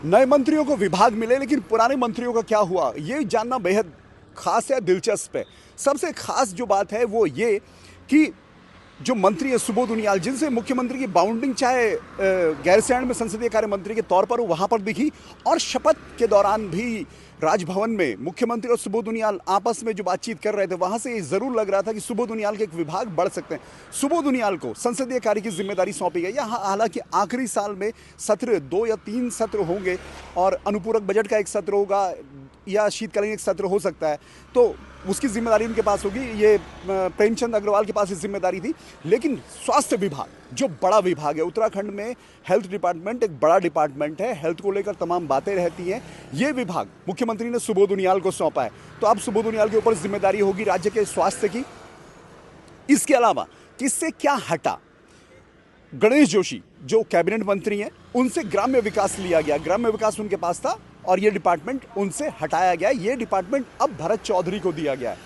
नए मंत्रियों को विभाग मिले, लेकिन पुराने मंत्रियों का क्या हुआ, ये जानना बेहद खास है, दिलचस्प है। सबसे खास जो बात है वो ये कि जो मंत्री है सुबोध उनियाल, जिनसे मुख्यमंत्री की बाउंडिंग चाहे गैरसैंण में संसदीय कार्य मंत्री के तौर पर हो, वहाँ पर दिखी, और शपथ के दौरान भी राजभवन में मुख्यमंत्री और सुबोध उनियाल आपस में जो बातचीत कर रहे थे, वहाँ से ये ज़रूर लग रहा था कि सुबोध उनियाल के एक विभाग बढ़ सकते हैं। सुबोध उनियाल को संसदीय कार्य की जिम्मेदारी सौंपी गई है। हालांकि आखिरी साल में सत्र 2 या 3 सत्र होंगे और अनुपूरक बजट का एक सत्र होगा या शीतकालीन एक सत्र हो सकता है, तो उसकी जिम्मेदारी उनके पास होगी। ये प्रेमचंद अग्रवाल के पास ये जिम्मेदारी थी। लेकिन स्वास्थ्य विभाग जो बड़ा विभाग है, उत्तराखंड में हेल्थ डिपार्टमेंट एक बड़ा डिपार्टमेंट है, हेल्थ को लेकर तमाम बातें रहती हैं, ये विभाग मुख्यमंत्री ने सुबोध उनियाल को सौंपा है। तो अब सुबोध उनियाल के ऊपर जिम्मेदारी होगी राज्य के स्वास्थ्य की। इसके अलावा किससे क्या हटा, गणेश जोशी जो कैबिनेट मंत्री हैं, उनसे ग्राम्य विकास लिया गया, ग्राम्य विकास उनके पास था और ये डिपार्टमेंट उनसे हटाया गया। ये डिपार्टमेंट अब भरत चौधरी को दिया गया है।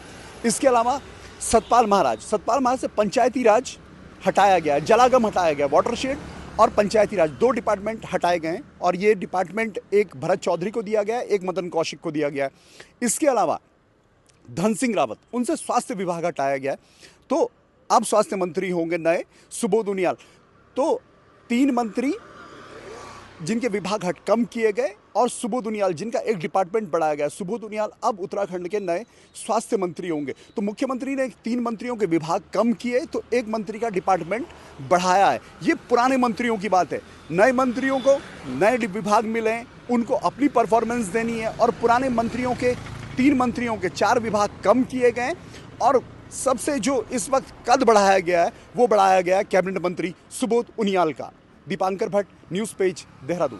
इसके अलावा सतपाल महाराज से पंचायती राज हटाया गया है, जलागम हटाया गया, वाटरशेड और पंचायती राज 2 डिपार्टमेंट हटाए गए हैं और ये डिपार्टमेंट एक भरत चौधरी को दिया गया है, एक मदन कौशिक को दिया गया है। इसके अलावा धन सिंह रावत, उनसे स्वास्थ्य विभाग हटाया गया है। तो अब स्वास्थ्य मंत्री होंगे नए सुबोध उनियाल। तो 3 मंत्री जिनके विभाग कम किए गए और सुबोध उनियाल जिनका एक डिपार्टमेंट बढ़ाया गया। सुबोध उनियाल अब उत्तराखंड के नए स्वास्थ्य मंत्री होंगे। तो मुख्यमंत्री ने 3 मंत्रियों के विभाग कम किए तो एक मंत्री का डिपार्टमेंट बढ़ाया है। ये पुराने मंत्रियों की बात है। नए मंत्रियों को नए विभाग मिले, उनको अपनी परफॉर्मेंस देनी है, और पुराने मंत्रियों के 3 मंत्रियों के 4 विभाग कम किए गए और सबसे जो इस वक्त कद बढ़ाया गया है वो बढ़ाया गया है कैबिनेट मंत्री सुबोध उनियाल का। Dipankar Bhatt, news page, Dehradun.